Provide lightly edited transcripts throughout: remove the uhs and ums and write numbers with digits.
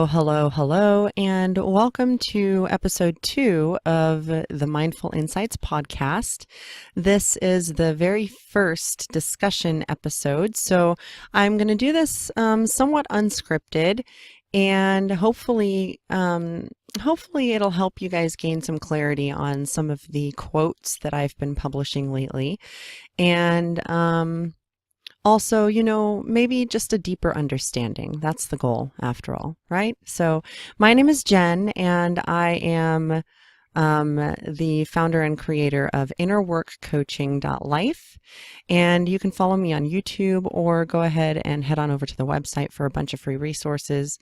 Hello, and welcome to episode 2 of the Mindful Insights podcast. This is the very first discussion episode, so I'm going to do this somewhat unscripted, and hopefully it'll help you guys gain some clarity on some of the quotes that I've been publishing lately, and also, maybe just a deeper understanding. That's the goal, after all, right? So my name is Jen, and I am the founder and creator of innerworkcoaching.life. And you can follow me on YouTube or go ahead and head on over to the website for a bunch of free resources,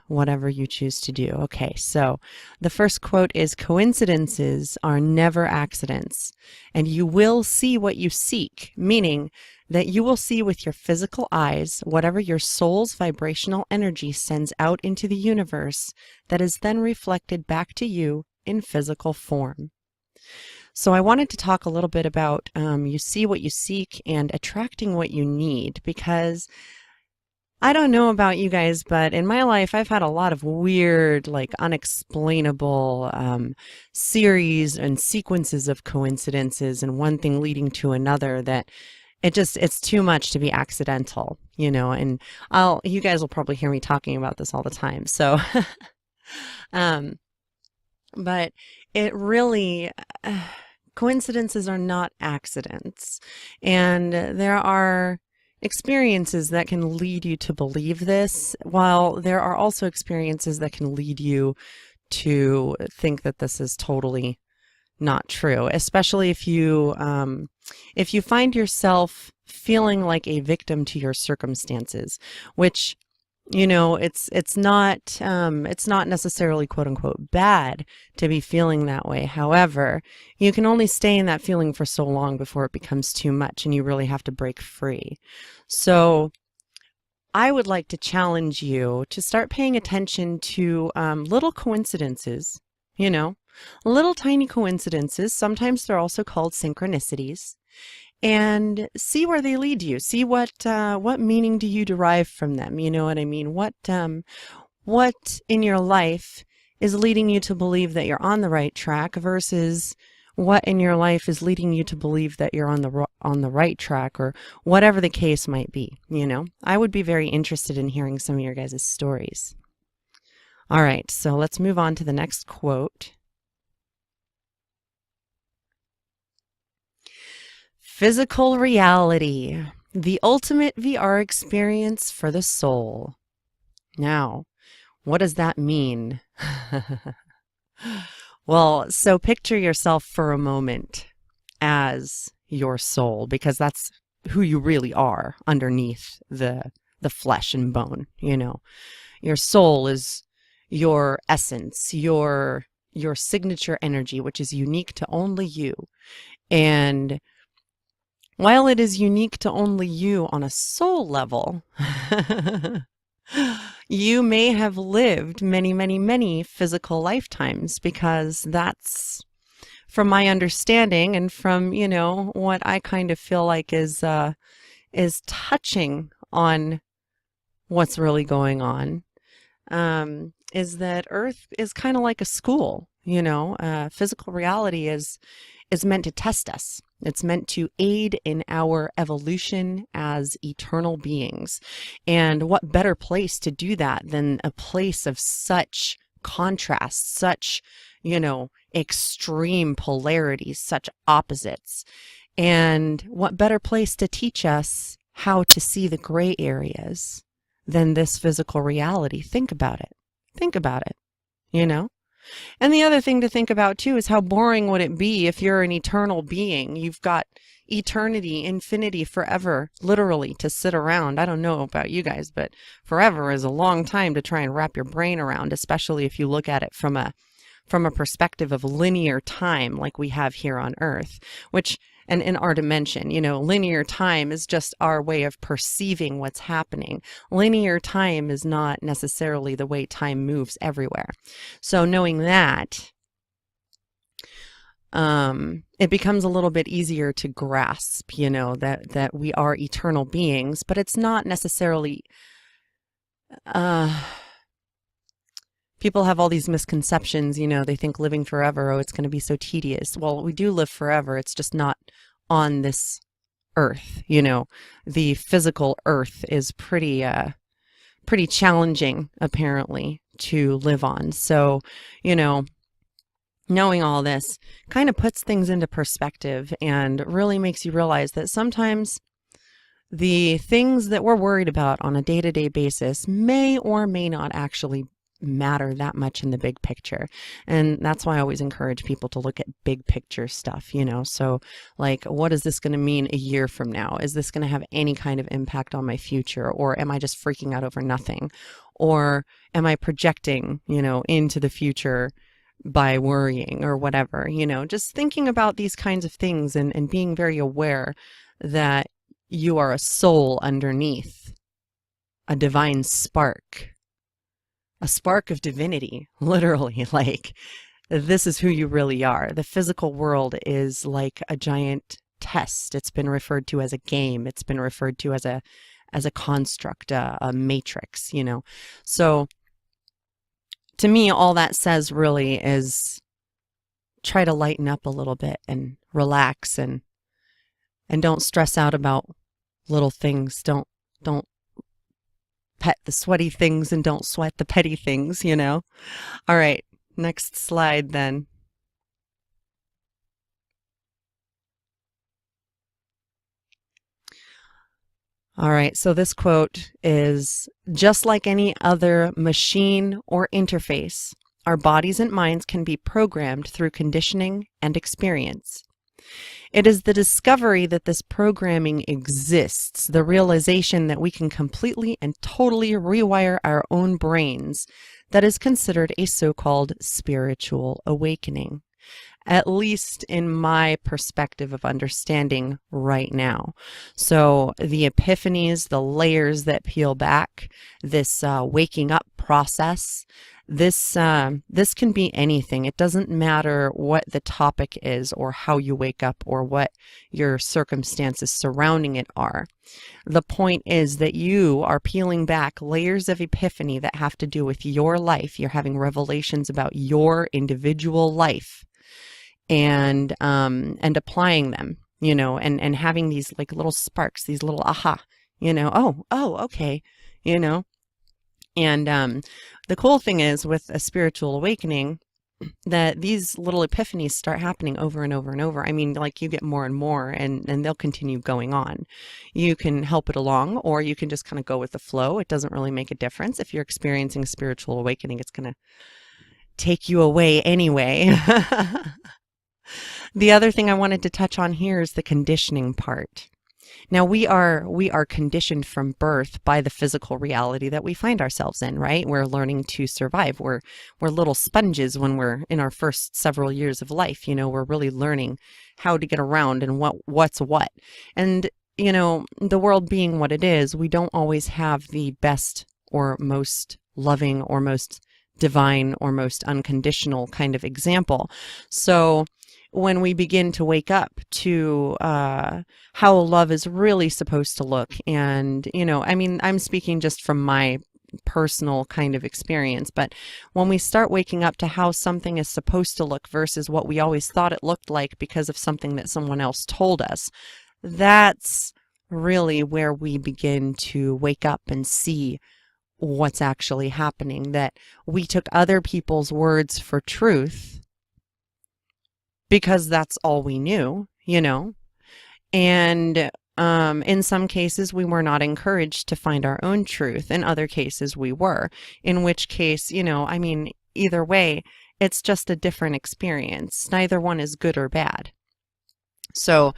whatever you choose to do. Okay, so the first quote is, "Coincidences are never accidents, and you will see what you seek," meaning that you will see with your physical eyes whatever your soul's vibrational energy sends out into the universe that is then reflected back to you in physical form. So I wanted to talk a little bit about you see what you seek and attracting what you need, because I don't know about you guys, but in my life, I've had a lot of weird, unexplainable series and sequences of coincidences and one thing leading to another that it's too much to be accidental, and you guys will probably hear me talking about this all the time. So, but it really, coincidences are not accidents. And there are experiences that can lead you to believe this, while there are also experiences that can lead you to think that this is totally not true, especially if you find yourself feeling like a victim to your circumstances, which, it's not necessarily quote unquote bad to be feeling that way. However, you can only stay in that feeling for so long before it becomes too much and you really have to break free. So I would like to challenge you to start paying attention to little coincidences, little tiny coincidences. Sometimes they're also called synchronicities, and see where they lead you. See what meaning do you derive from them? You know what I mean? What in your life is leading you to believe that you're on the right track versus what in your life is leading you to believe that you're on the right track, or whatever the case might be. I would be very interested in hearing some of your guys' stories. All right, so let's move on to the next quote. "Physical reality, the ultimate VR experience for the soul." Now, what does that mean? Well, so picture yourself for a moment as your soul, because that's who you really are underneath the flesh and bone. Your soul is your essence, your signature energy, which is unique to only you. And while it is unique to only you on a soul level, you may have lived many, many, many physical lifetimes, because that's, from my understanding and from, what I kind of feel like is touching on what's really going on, is that Earth is kind of like a school. Physical reality is meant to test us. It's meant to aid in our evolution as eternal beings. And what better place to do that than a place of such contrast, such, extreme polarities, such opposites. And what better place to teach us how to see the gray areas than this physical reality? Think about it. And the other thing to think about too is, how boring would it be if you're an eternal being? You've got eternity, infinity, forever, literally, to sit around. I don't know about you guys, but forever is a long time to try and wrap your brain around, especially if you look at it from a perspective of linear time like we have here on Earth, which, and in our dimension, linear time is just our way of perceiving what's happening. Linear time is not necessarily the way time moves everywhere. So knowing that, it becomes a little bit easier to grasp, that we are eternal beings, but it's not necessarily people have all these misconceptions, they think living forever, oh, it's going to be so tedious. Well, we do live forever. It's just not on this earth. The physical earth is pretty challenging, apparently, to live on. So, knowing all this kind of puts things into perspective and really makes you realize that sometimes the things that we're worried about on a day-to-day basis may or may not actually matter that much in the big picture. And that's why I always encourage people to look at big picture stuff, so like, what is this going to mean a year from now? Is this going to have any kind of impact on my future, or am I just freaking out over nothing? Or am I projecting, into the future by worrying or whatever? Just thinking about these kinds of things and being very aware that you are a soul underneath a divine spark. A spark of divinity, literally. Like, this is who you really are. The physical world is like a giant test. It's been referred to as a game. It's been referred to as a construct, a matrix, So to me, all that says really is try to lighten up a little bit and relax and don't stress out about little things. Don't pet the sweaty things and don't sweat the petty things, All right, next slide then. All right, so this quote is, just like any other machine or interface, our bodies and minds can be programmed through conditioning and experience. It is the discovery that this programming exists, the realization that we can completely and totally rewire our own brains, that is considered a so-called spiritual awakening, at least in my perspective of understanding right now. So the epiphanies, the layers that peel back, this waking up process, this can be anything. It doesn't matter what the topic is or how you wake up or what your circumstances surrounding it are. The point is that you are peeling back layers of epiphany that have to do with your life. You're having revelations about your individual life and applying them, and having these like little sparks, these little aha, okay, And the cool thing is with a spiritual awakening that these little epiphanies start happening over and over and over. I mean, like, you get more and more and they'll continue going on. You can help it along, or you can just kind of go with the flow. It doesn't really make a difference. If you're experiencing a spiritual awakening, it's going to take you away anyway. The other thing I wanted to touch on here is the conditioning part. Now, we are conditioned from birth by the physical reality that we find ourselves in, right? We're learning to survive. We're little sponges when we're in our first several years of life. We're really learning how to get around and what's what. And, the world being what it is, we don't always have the best or most loving or most divine or most unconditional kind of example. So when we begin to wake up to how love is really supposed to look, and I'm speaking just from my personal kind of experience, but when we start waking up to how something is supposed to look versus what we always thought it looked like because of something that someone else told us, that's really where we begin to wake up and see what's actually happening, that we took other people's words for truth because that's all we knew, and in some cases we were not encouraged to find our own truth. In other cases we were, in which case, either way, it's just a different experience. Neither one is good or bad. So,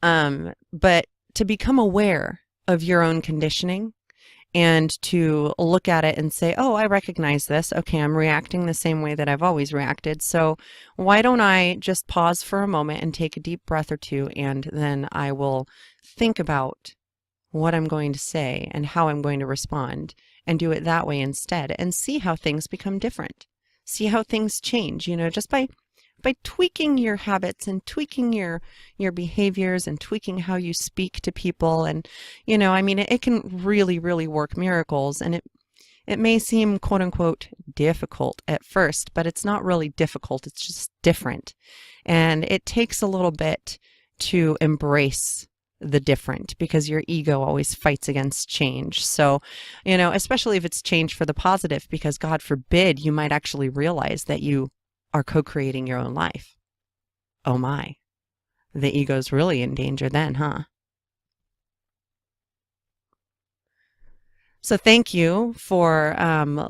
but to become aware of your own conditioning and to look at it and say, oh, I recognize this. Okay, I'm reacting the same way that I've always reacted. So why don't I just pause for a moment and take a deep breath or two, and then I will think about what I'm going to say and how I'm going to respond, and do it that way instead, and see how things become different. See how things change, just by tweaking your habits and tweaking your behaviors and tweaking how you speak to people. And, it can really, really work miracles. And It may seem quote unquote difficult at first, but it's not really difficult. It's just different. And it takes a little bit to embrace the different because your ego always fights against change. So, especially if it's change for the positive, because God forbid you might actually realize that you are co-creating your own life. Oh my, the ego's really in danger then, huh? So thank you for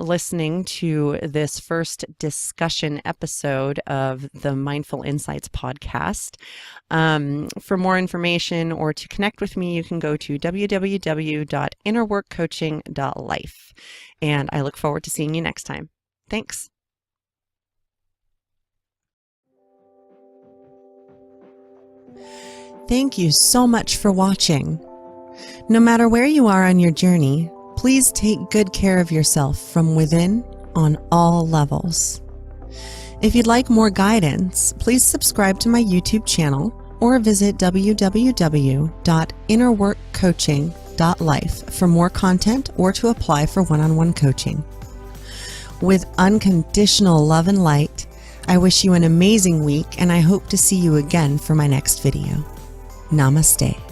listening to this first discussion episode of the Mindful Insights podcast. For more information or to connect with me, you can go to www.innerworkcoaching.life. And I look forward to seeing you next time. Thanks. Thank you so much for watching. No matter where you are on your journey, please take good care of yourself from within on all levels. If you'd like more guidance, please subscribe to my YouTube channel or visit www.innerworkcoaching.life for more content or to apply for one-on-one coaching. With unconditional love and light, I wish you an amazing week, and I hope to see you again for my next video. Namaste.